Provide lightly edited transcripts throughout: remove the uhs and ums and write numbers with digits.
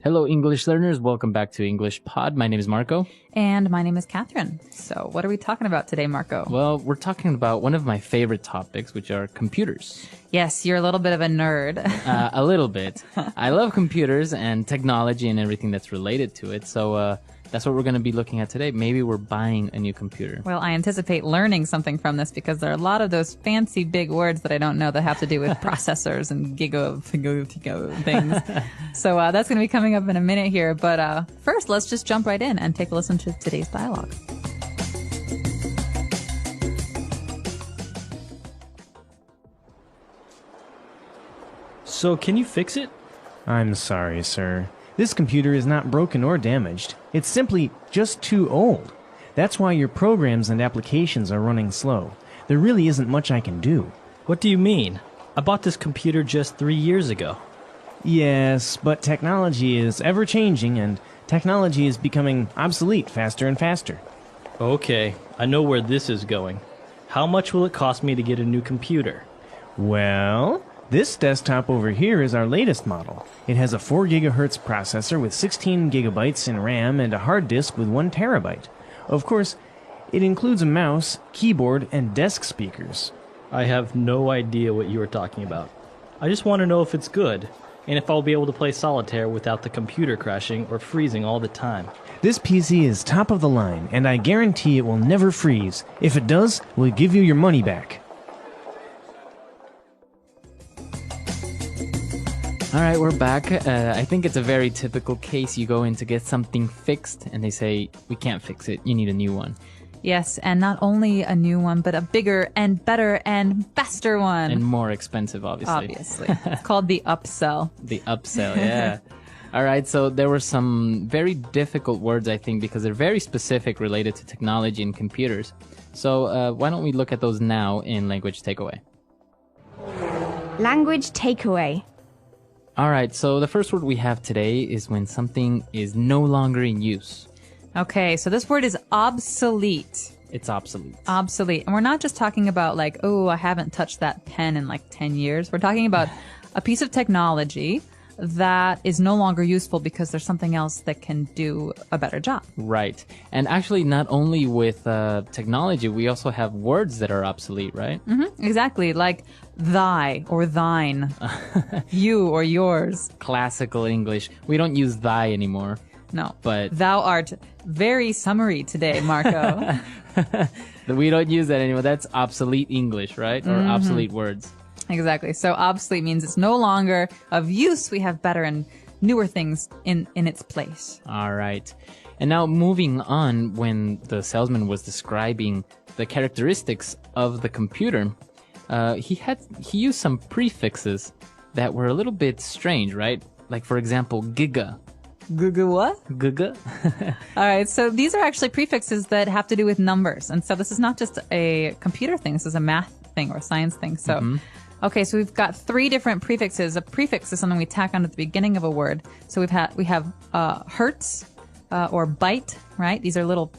Hello, English learners. Welcome back to English Pod. My name is Marco. And my name is Catherine. So what are we talking about today, Marco? Well, we're talking about one of my favorite topics, which are computers. Yes, you're a little bit of a nerd. A little bit. I love computers and technology and everything that's related to it. So that's what we're going to be looking at today. Maybe we're buying a new computer. Well, I anticipate learning something from this because there are a lot of those fancy big words that I don't know that have to do with processors and giga things. So that's going to be coming up in a minute here. But first, let's just jump right in and take a listen to today's dialogue. So, can you fix it? I'm sorry, sir. This computer is not broken or damaged. It's simply just too old. That's why your programs and applications are running slow. There really isn't much I can do. What do you mean? I bought this computer just 3 years ago. Yes, but technology is ever-changing, and technology is becoming obsolete faster and faster. Okay, I know where this is going. How much will it cost me to get a new computer? Well, this desktop over here is our latest model. It has a 4 gigahertz processor with 16 gigabytes in RAM and a hard disk with 1 terabyte. Of course, it includes a mouse, keyboard, and desk speakers. I have no idea what you are talking about. I just want to know if it's good, and if I'll be able to play solitaire without the computer crashing or freezing all the time. This PC is top of the line, and I guarantee it will never freeze. If it does, we'll give you your money back. All right, we're back. I think it's a very typical case. You go in to get something fixed, and they say, we can't fix it. You need a new one. Yes, and not only a new one, but a bigger and better and faster one. And more expensive, obviously. Obviously. It's called the upsell. The upsell, yeah. All right, so there were some very difficult words, I think, because they're very specific related to technology and computers. So why don't we look at those now in Language Takeaway? Language takeaway. All right, so the first word we have today is when something is no longer in use. Okay, so this word is obsolete. It's obsolete. Obsolete. And we're not just talking about like, oh, I haven't touched that pen in like 10 years. We're talking about a piece of technology that is no longer useful because there's something else that can do a better job. Right. And actually, not only with technology, we also have words that are obsolete, right? Mm-hmm, exactly. Like thy or thine, you or yours. Classical English. We don't use thy anymore. No. But thou art very summary today, Marco. We don't use that anymore. That's obsolete English, right? Or obsolete words. Exactly. So obsolete means it's no longer of use. We have better and newer things in its place. All right. And now moving on, when the salesman was describing the characteristics of the computer, he used some prefixes that were a little bit strange, right? Like, for example, giga. Giga what? Giga. All right. So these are actually prefixes that have to do with numbers. And so this is not just a computer thing. This is a math thing or a science thing. So, okay. So we've got 3 different prefixes. A prefix is something we tack on at the beginning of a word. So we have hertz or byte, right? These are little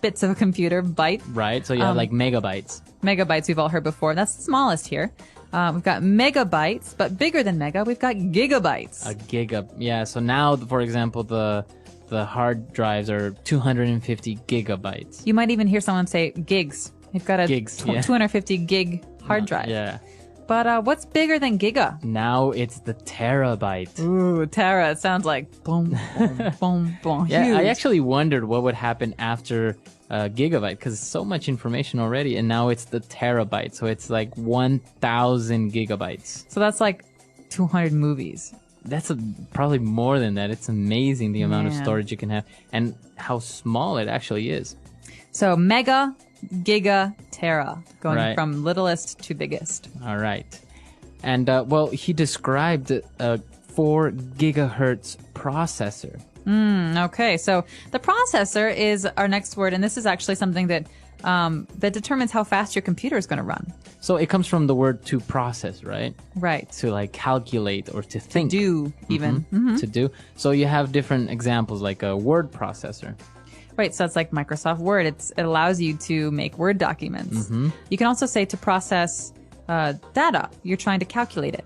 bits of a computer, byte. Right. So you have like megabytes. Megabytes we've all heard before. That's the smallest here. We've got megabytes, but bigger than mega, we've got gigabytes. A giga. Yeah. So now, for example, the hard drives are 250 gigabytes. You might even hear someone say gigs. You've got a Gigs, 250 gig hard drive. Yeah. But what's bigger than giga? Now it's the terabyte. Ooh, tera. It sounds like boom, boom, boom, boom. Yeah, Huge. I actually wondered what would happen after gigabyte, because so much information already, and now it's the terabyte. So it's like 1,000 gigabytes. So that's like 200 movies. That's probably more than that. It's amazing the amount of Man. storage you can have and how small it actually is. So mega, giga, tera, going Right. from littlest to biggest. All right. And, well, he described a 4 gigahertz processor. Okay, so the processor is our next word, and this is actually something that that determines how fast your computer is going to run. So it comes from the word to process, right? Right. To like calculate or to think. Do even. To do. So you have different examples like a word processor. Right, so it's like Microsoft Word. It allows you to make Word documents. You can also say to process data. You're trying to calculate it.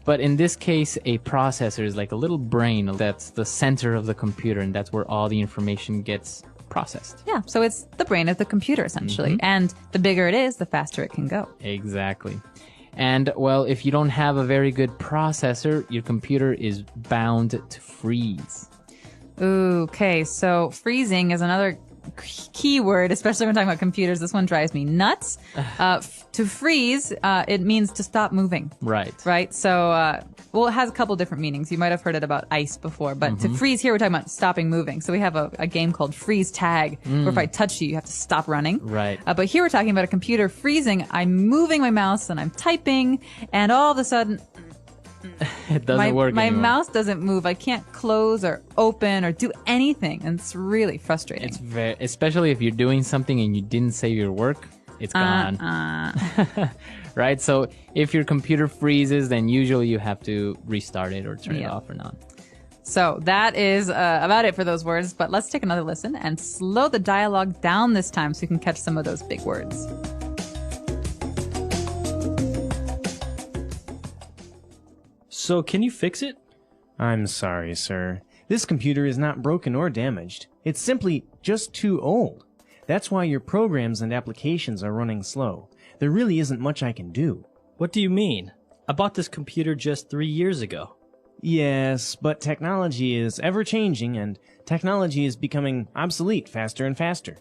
But in this case, a processor is like a little brain that's the center of the computer, and that's where all the information gets processed. Yeah, so it's the brain of the computer, essentially. And the bigger it is, the faster it can go. Exactly. And, well, if you don't have a very good processor, your computer is bound to freeze. Ooh, okay, so freezing is another key word, especially when talking about computers. This one drives me nuts. To freeze, it means to stop moving. Right. So, well, it has a couple different meanings. You might have heard it about ice before, but to freeze here, we're talking about stopping moving. So we have a game called freeze tag, where if I touch you, you have to stop running. Right. But here we're talking about a computer freezing. I'm moving my mouse and I'm typing, and all of a sudden, It doesn't work my anymore. mouse doesn't move. I can't close or open or do anything, and it's really frustrating. It's very, especially if you're doing something and you didn't save your work, it's gone. Right? So if your computer freezes, then usually you have to restart it or turn it off or not. So that is about it for those words, but let's take another listen and slow the dialogue down this time so you can catch some of those big words. So, can you fix it? I'm sorry, sir. This computer is not broken or damaged. It's simply just too old. That's why your programs and applications are running slow. There really isn't much I can do. What do you mean? I bought this computer just 3 years ago. Yes, but technology is ever-changing, and technology is becoming obsolete faster and faster.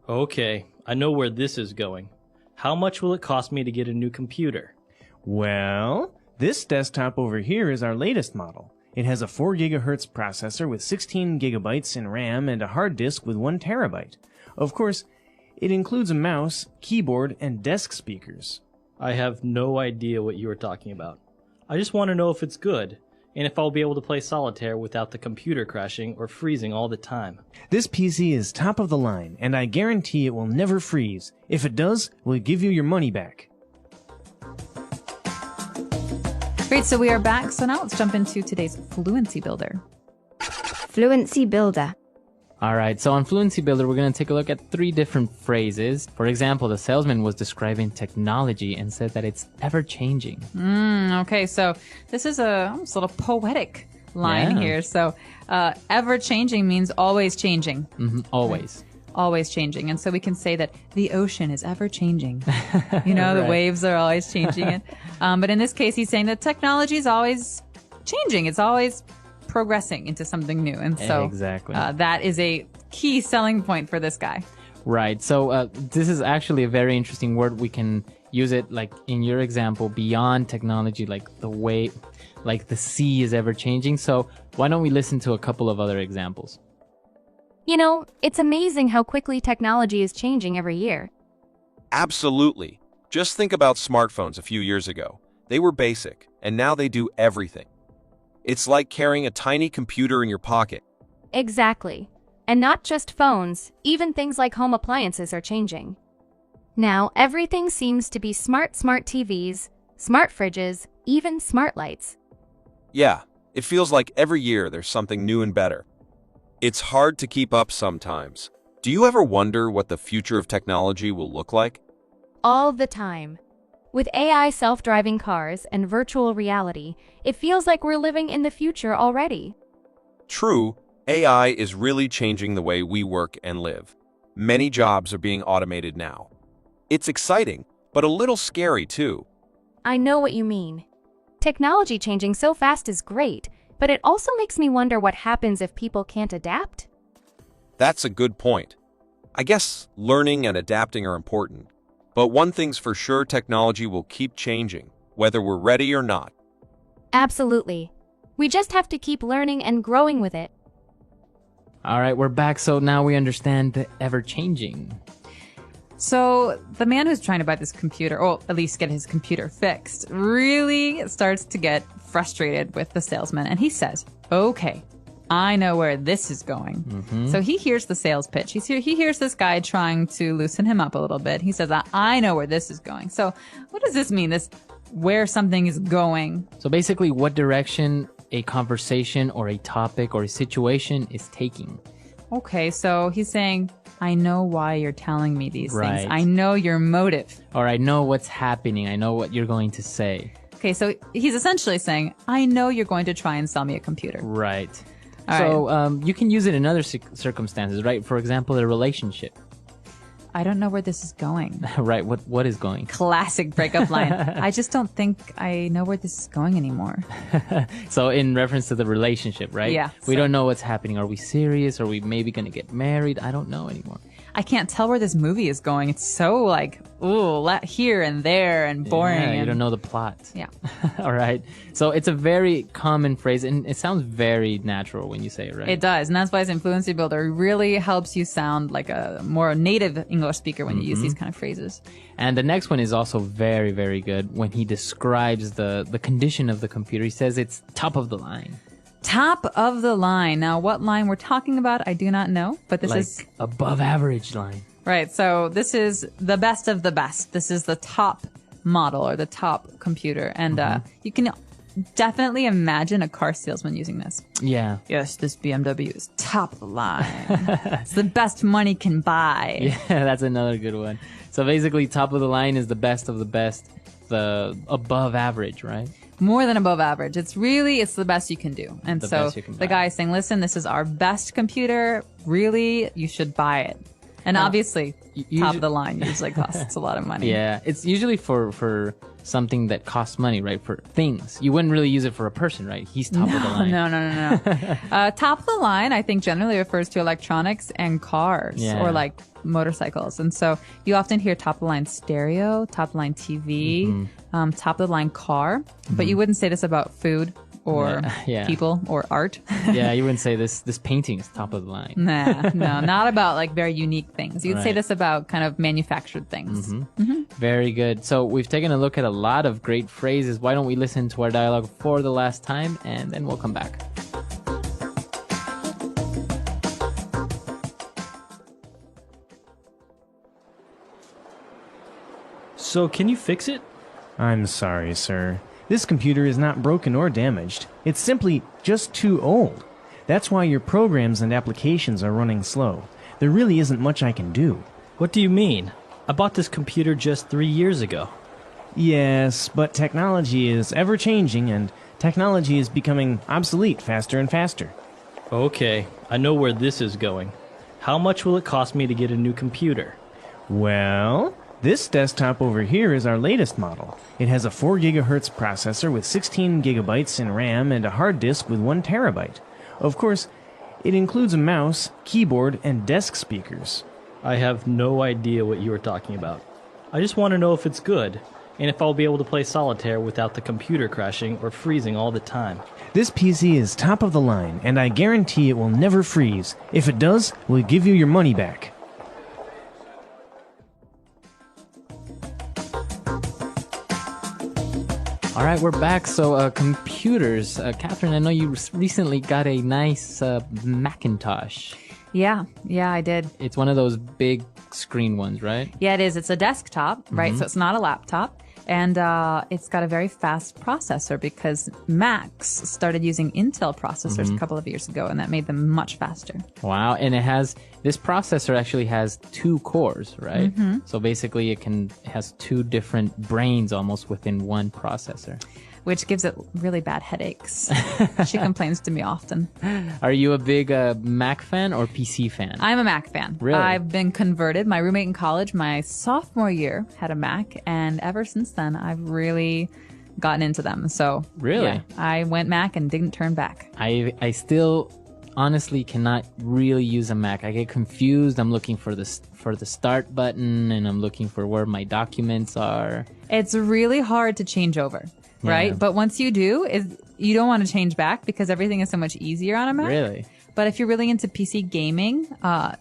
Okay, I know where this is going. How much will it cost me to get a new computer? Well, this desktop over here is our latest model. It has a 4 gigahertz processor with 16 gigabytes in RAM and a hard disk with 1 terabyte. Of course, it includes a mouse, keyboard, and desk speakers. I have no idea what you are talking about. I just want to know if it's good, and if I'll be able to play solitaire without the computer crashing or freezing all the time. This PC is top of the line, and I guarantee it will never freeze. If it does, we'll give you your money back. Great, so we are back. So now let's jump into today's Fluency Builder. Fluency Builder. All right, so on Fluency Builder, we're going to take a look at 3 different phrases. For example, the salesman was describing technology and said that it's ever-changing. Okay, so this is almost a little poetic line Yeah. here. So ever-changing means always changing. Always. Always changing. And so we can say that the ocean is ever changing. You know, the Right. waves are always changing it. But in this case, he's saying that technology is always changing. It's always progressing into something new. And so Exactly. that is a key selling point for this guy. Right. So this is actually a very interesting word. We can use it like in your example beyond technology, like the way, like the sea is ever changing. So why don't we listen to a couple of other examples? You know, it's amazing how quickly technology is changing every year. Absolutely. Just think about smartphones a few years ago. They were basic, and now they do everything. It's like carrying a tiny computer in your pocket. Exactly. And not just phones, even things like home appliances are changing. Now, everything seems to be smart TVs, smart fridges, even smart lights. Yeah, it feels like every year there's something new and better. It's hard to keep up sometimes. Do you ever wonder what the future of technology will look like? All the time. With AI self-driving cars and virtual reality, it feels like we're living in the future already. True, AI is really changing the way we work and live. Many jobs are being automated now. It's exciting, but a little scary too. I know what you mean. Technology changing so fast is great, but it also makes me wonder what happens if people can't adapt. That's a good point. I guess learning and adapting are important. But one thing's for sure, technology will keep changing, whether we're ready or not. Absolutely. We just have to keep learning and growing with it. All right, we're back. So now we understand the ever-changing. So the man who's trying to buy this computer, or at least get his computer fixed, really starts to get frustrated with the salesman. And he says, okay, I know where this is going. So he hears the sales pitch. He hears this guy trying to loosen him up a little bit. He says, I know where this is going. So what does this mean, this where something is going? So basically, what direction a conversation or a topic or a situation is taking. Okay, so he's saying, I know why you're telling me these Right. things. I know your motive. Or I know what's happening. I know what you're going to say. Okay, so he's essentially saying, I know you're going to try and sell me a computer. Right. All So you can use it in other circumstances, right? For example, a relationship. I don't know where this is going. Right. What is going? Classic breakup line. I just don't think I know where this is going anymore. So in reference to the relationship, right? Yeah, We so- don't know what's happening. Are we serious? Are we maybe going to get married? I don't know anymore. I can't tell where this movie is going. It's so like, ooh, here and there and boring. Yeah, you and- don't know the plot. Yeah. All right. So it's a very common phrase, and it sounds very natural when you say it, right? It does, and that's why it's in Fluency Builder. It really helps you sound like a more native English speaker when you use these kind of phrases. And the next one is also very, very good when he describes the condition of the computer. He says it's top of the line. Top of the line. Now, what line we're talking about, I do not know, but this Like is above average line. right. So this is the best of the best. This is the top model or the top computer, and you can definitely imagine a car salesman using this. Yeah. Yes, this BMW is top of the line. It's the best money can buy. Yeah, that's another good one. So basically, top of the line is the best of the best, the above average, right? More than above average. It's the best you can do. And The so best you can the buy. guy is saying, listen, this is our best computer. Really, you should buy it. And obviously, top of the line usually costs a lot of money. Yeah, it's usually for something that costs money, right? For things. You wouldn't really use it for a person, right? He's top of the line. No. Top of the line, I think, generally refers to electronics and cars Yeah. or like motorcycles. And so you often hear top of the line stereo, top of the line TV, top of the line car. But you wouldn't say this about food or Yeah. people or art. Yeah, you wouldn't say this painting is top of the line. Nah, no, not about like very unique things. You'd say Right. this about kind of manufactured things. Very good. So we've taken a look at a lot of great phrases. Why don't we listen to our dialogue for the last time, and then we'll come back. So, can you fix it? I'm sorry, sir. This computer is not broken or damaged. It's simply just too old. That's why your programs and applications are running slow. There really isn't much I can do. What do you mean? I bought this computer just 3 years ago. Yes, but technology is ever changing and technology is becoming obsolete faster and faster. Okay, I know where this is going. How much will it cost me to get a new computer? Well, this desktop over here is our latest model. It has a 4 gigahertz processor with 16 gigabytes in RAM and a hard disk with 1 terabyte. Of course, it includes a mouse, keyboard, and desk speakers. I have no idea what you are talking about. I just want to know if it's good, and if I'll be able to play solitaire without the computer crashing or freezing all the time. This PC is top of the line, and I guarantee it will never freeze. If it does, we'll give you your money back. All right, we're back. So computers. Catherine, I know you recently got a nice Macintosh. Yeah, I did. It's one of those big screen ones, right? Yeah, it is. It's a desktop, right? So it's not a laptop. And it's got a very fast processor because Macs started using Intel processors a couple of years ago, and that made them much faster. Wow, and this processor actually has 2 cores, right? So basically it has 2 different brains almost within one processor. Which gives it really bad headaches. She complains to me often. Are you a big Mac fan or PC fan? I'm a Mac fan. Really? I've been converted. My roommate in college, my sophomore year, had a Mac, and ever since then, I've really gotten into them. So, Really? yeah, I went Mac and didn't turn back. I still honestly cannot really use a Mac. I get confused. I'm looking for the start button, and I'm looking for where my documents are. It's really hard to change over. Right? Yeah. But once you do, you don't want to change back because everything is so much easier on a Mac. Really? But if you're really into PC gaming,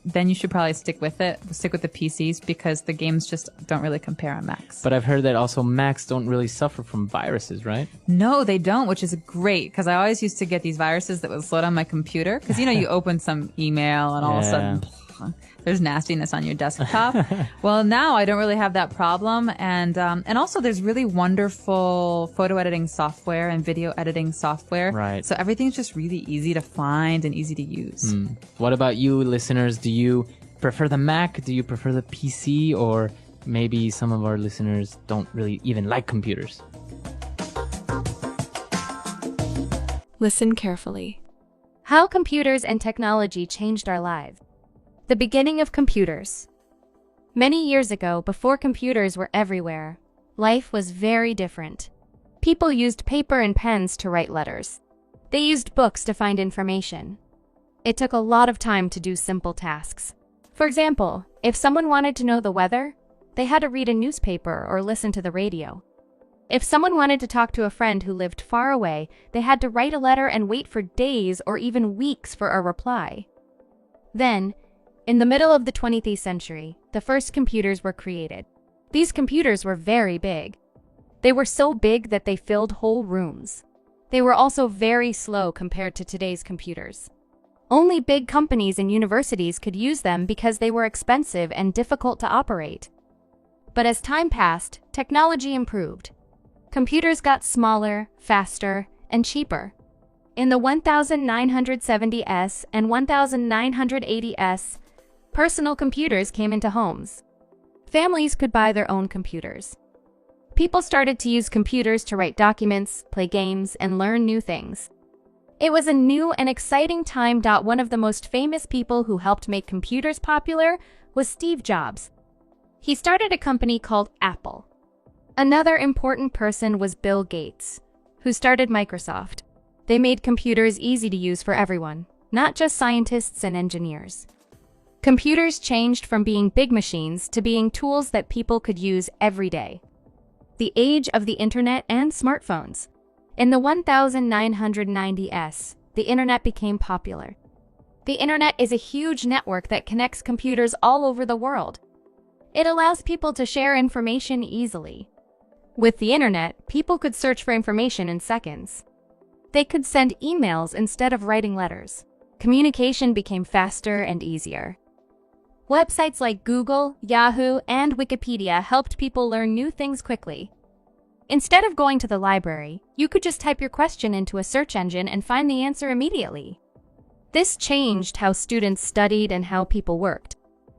then you should probably stick with the PCs because the games just don't really compare on Macs. But I've heard that also Macs don't really suffer from viruses, right? No, they don't, which is great because I always used to get these viruses that would slow down my computer because, you open some email and all of a sudden there's nastiness on your desktop. Well, now I don't really have that problem. And also there's really wonderful photo editing software and video editing software. Right. So everything's just really easy to find and easy to use. What about you, listeners? Do you prefer the Mac? Do you prefer the PC? Or maybe some of our listeners don't really even like computers. Listen carefully. How computers and technology changed our lives. The beginning of computers. Many years ago, before computers were everywhere, life was very different. People used paper and pens to write letters. They used books to find information. It took a lot of time to do simple tasks. For example, if someone wanted to know the weather, they had to read a newspaper or listen to the radio. If someone wanted to talk to a friend who lived far away, they had to write a letter and wait for days or even weeks for a reply. Then, in the middle of the 20th century, the first computers were created. These computers were very big. They were so big that they filled whole rooms. They were also very slow compared to today's computers. Only big companies and universities could use them because they were expensive and difficult to operate. But as time passed, technology improved. Computers got smaller, faster, and cheaper. In the 1970s and 1980s, personal computers came into homes. Families could buy their own computers. People started to use computers to write documents, play games, and learn new things. It was a new and exciting time. One of the most famous people who helped make computers popular was Steve Jobs. He started a company called Apple. Another important person was Bill Gates, who started Microsoft. They made computers easy to use for everyone, not just scientists and engineers. Computers changed from being big machines to being tools that people could use every day. The age of the internet and smartphones. In the 1990s, the internet became popular. The internet is a huge network that connects computers all over the world. It allows people to share information easily. With the internet, people could search for information in seconds. They could send emails instead of writing letters. Communication became faster and easier. Websites like Google, Yahoo, and Wikipedia helped people learn new things quickly. Instead of going to the library, you could just type your question into a search engine and find the answer immediately. This changed how students studied and how people worked.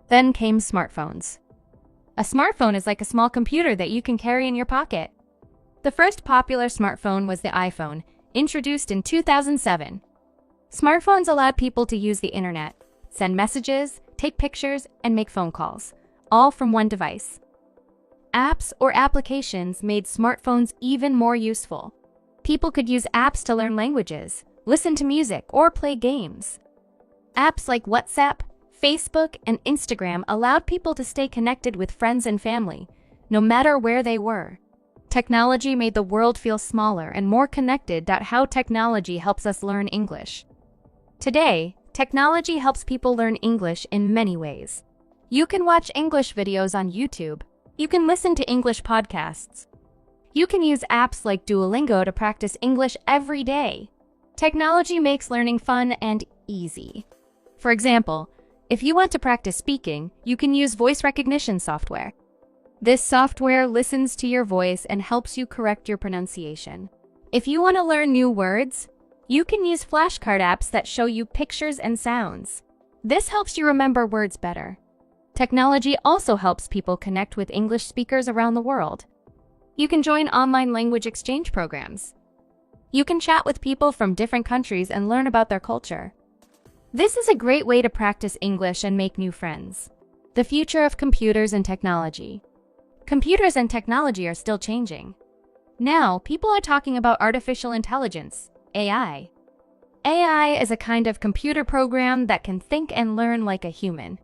Then came smartphones. A smartphone is like a small computer that you can carry in your pocket. The first popular smartphone was the iPhone, introduced in 2007. Smartphones allowed people to use the internet, send messages, take pictures, and make phone calls, all from one device. Apps or applications made smartphones even more useful. People could use apps to learn languages, listen to music, or play games. Apps like WhatsApp, Facebook, and Instagram allowed people to stay connected with friends and family, no matter where they were. Technology made the world feel smaller and more connected. How technology helps us learn English. Today, technology helps people learn English in many ways. You can watch English videos on YouTube. You can listen to English podcasts. You can use apps like Duolingo to practice English every day. Technology makes learning fun and easy. For example, if you want to practice speaking, you can use voice recognition software. This software listens to your voice and helps you correct your pronunciation. If you want to learn new words, you can use flashcard apps that show you pictures and sounds. This helps you remember words better. Technology also helps people connect with English speakers around the world. You can join online language exchange programs. You can chat with people from different countries and learn about their culture. This is a great way to practice English and make new friends. The future of computers and technology. Computers and technology are still changing. Now, people are talking about artificial intelligence, AI. AI is a kind of computer program that can think and learn like a human.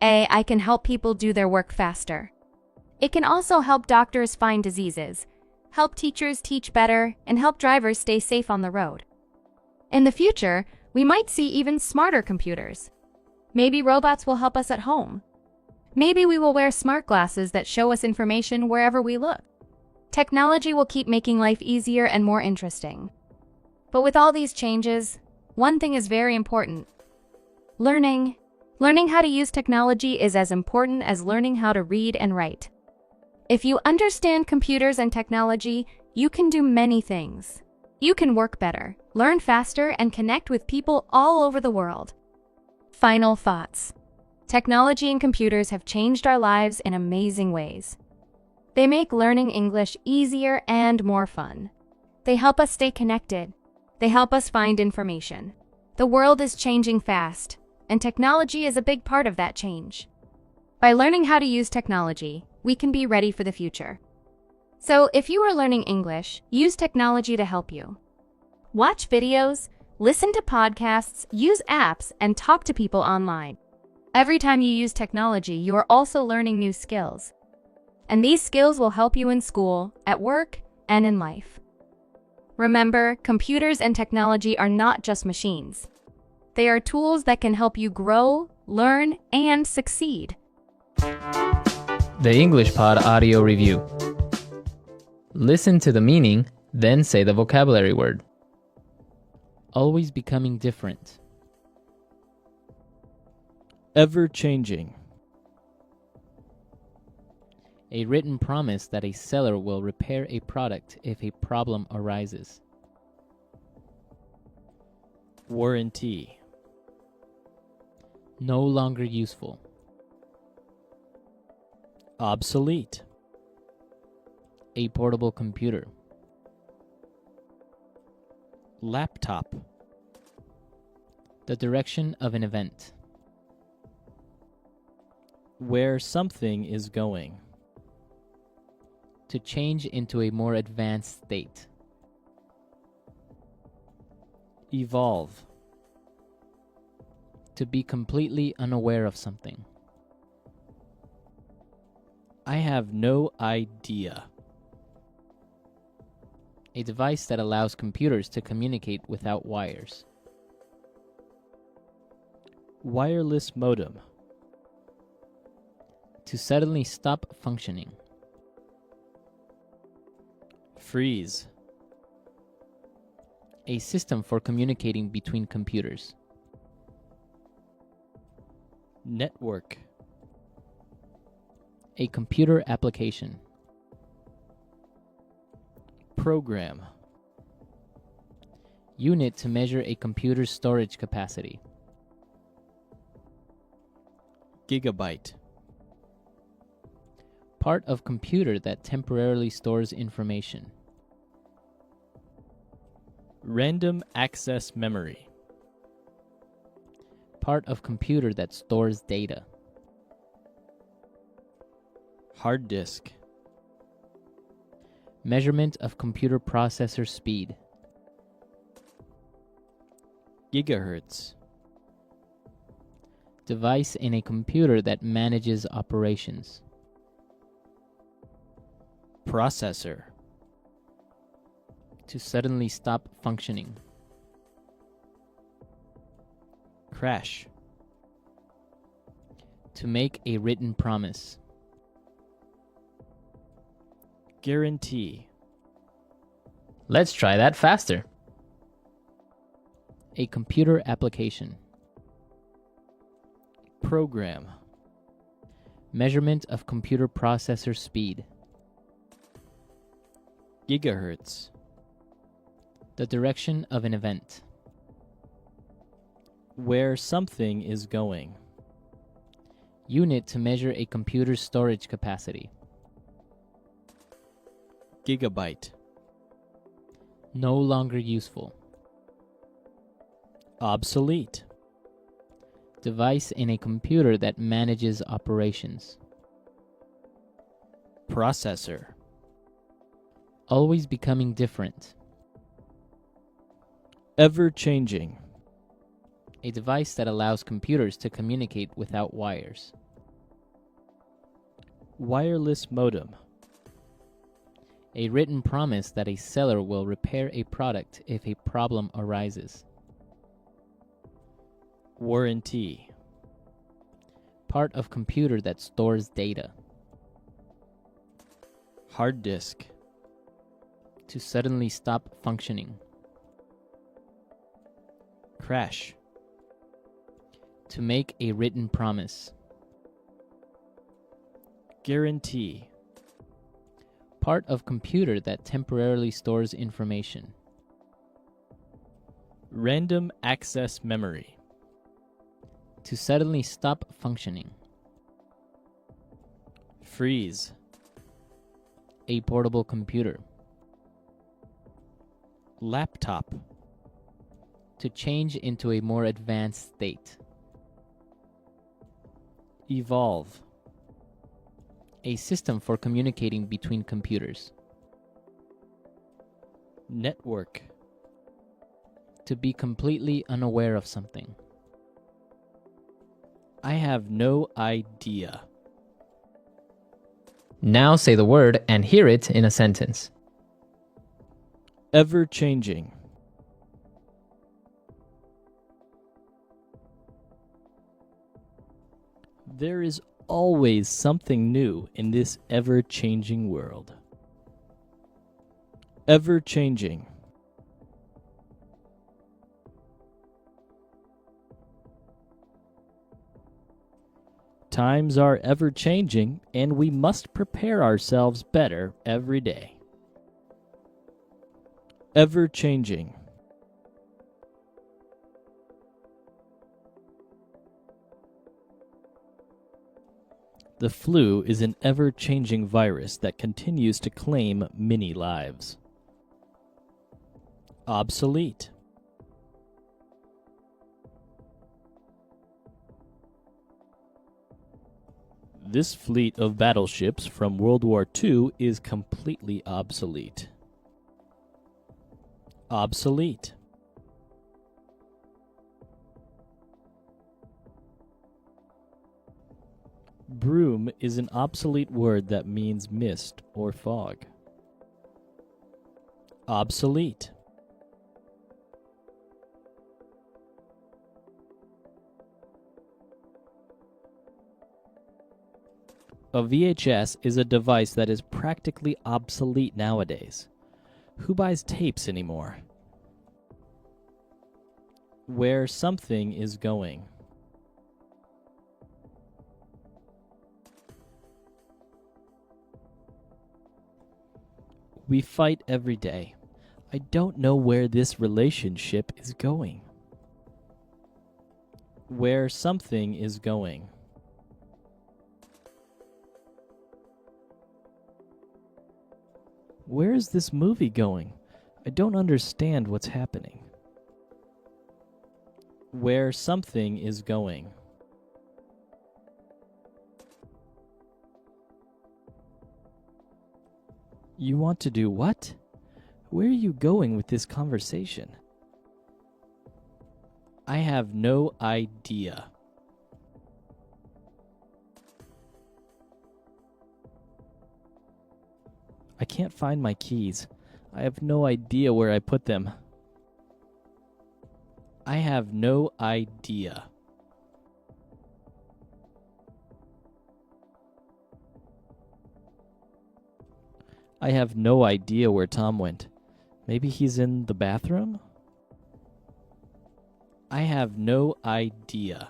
AI can help people do their work faster. It can also help doctors find diseases, help teachers teach better, and help drivers stay safe on the road. In the future, we might see even smarter computers. Maybe robots will help us at home. Maybe we will wear smart glasses that show us information wherever we look. Technology will keep making life easier and more interesting. But with all these changes, one thing is very important. Learning. Learning how to use technology is as important as learning how to read and write. If you understand computers and technology, you can do many things. You can work better, learn faster, and connect with people all over the world. Final thoughts. Technology and computers have changed our lives in amazing ways. They make learning English easier and more fun. They help us stay connected. They help us find information. The world is changing fast, and technology is a big part of that change. By learning how to use technology, we can be ready for the future. So, if you are learning English, use technology to help you. Watch videos, listen to podcasts, use apps, and talk to people online. Every time you use technology, you are also learning new skills. And these skills will help you in school, at work, and in life. Remember, computers and technology are not just machines. They are tools that can help you grow, learn, and succeed. The English Pod Audio Review. Listen to the meaning, then say the vocabulary word. Always becoming different. Ever-changing. A written promise that a seller will repair a product if a problem arises. Warranty. No longer useful. Obsolete. A portable computer. Laptop. The direction of an event. Where something is going. To change into a more advanced state. Evolve. To be completely unaware of something. I have no idea. A device that allows computers to communicate without wires. Wireless modem. To suddenly stop functioning. Freeze. A system for communicating between computers. Network. A computer application. Program. Unit to measure a computer's storage capacity. Gigabyte. Part of computer that temporarily stores information. Random access memory. Part of computer that stores data. Hard disk. Measurement of computer processor speed. Gigahertz. Device in a computer that manages operations. Processor. To suddenly stop functioning. Crash. To make a written promise. Guarantee. Let's try that faster. A computer application. Program. Measurement of computer processor speed. Gigahertz. The direction of an event. Where something is going. Unit to measure a computer's storage capacity. Gigabyte. No longer useful. Obsolete. Device in a computer that manages operations. Processor. Always becoming different. Ever-changing. A device that allows computers to communicate without wires. Wireless modem. A written promise that a seller will repair a product if a problem arises. Warranty. Part of computer that stores data. Hard disk. To suddenly stop functioning. Crash. To make a written promise. Guarantee. Part of computer that temporarily stores information. Random access memory. To suddenly stop functioning. Freeze. A portable computer. Laptop. To change into a more advanced state. Evolve. A system for communicating between computers. Network. To be completely unaware of something. I have no idea. Now say the word and hear it in a sentence. Ever-changing. There is always something new in this ever-changing world. Ever-changing. Times are ever-changing, and we must prepare ourselves better every day. Ever-changing. The flu is an ever-changing virus that continues to claim many lives. Obsolete. This fleet of battleships from World War II is completely obsolete. Obsolete. Broom is an obsolete word that means mist or fog. Obsolete. A VHS is a device that is practically obsolete nowadays. Who buys tapes anymore? Where something is going. We fight every day. I don't know where this relationship is going. Where something is going. Where is this movie going? I don't understand what's happening. Where something is going. You want to do what? Where are you going with this conversation? I have no idea. I can't find my keys. I have no idea where I put them. I have no idea. I have no idea where Tom went. Maybe he's in the bathroom? I have no idea.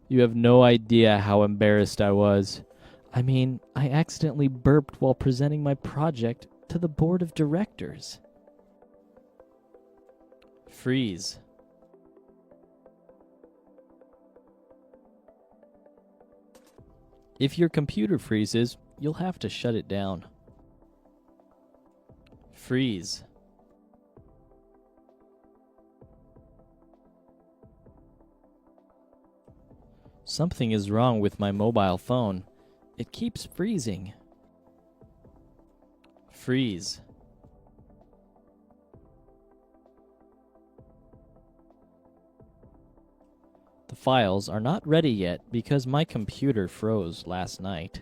You have no idea how embarrassed I was. I mean, I accidentally burped while presenting my project to the board of directors. Freeze. If your computer freezes, you'll have to shut it down. Freeze. Something is wrong with my mobile phone. It keeps freezing. Freeze. The files are not ready yet because my computer froze last night.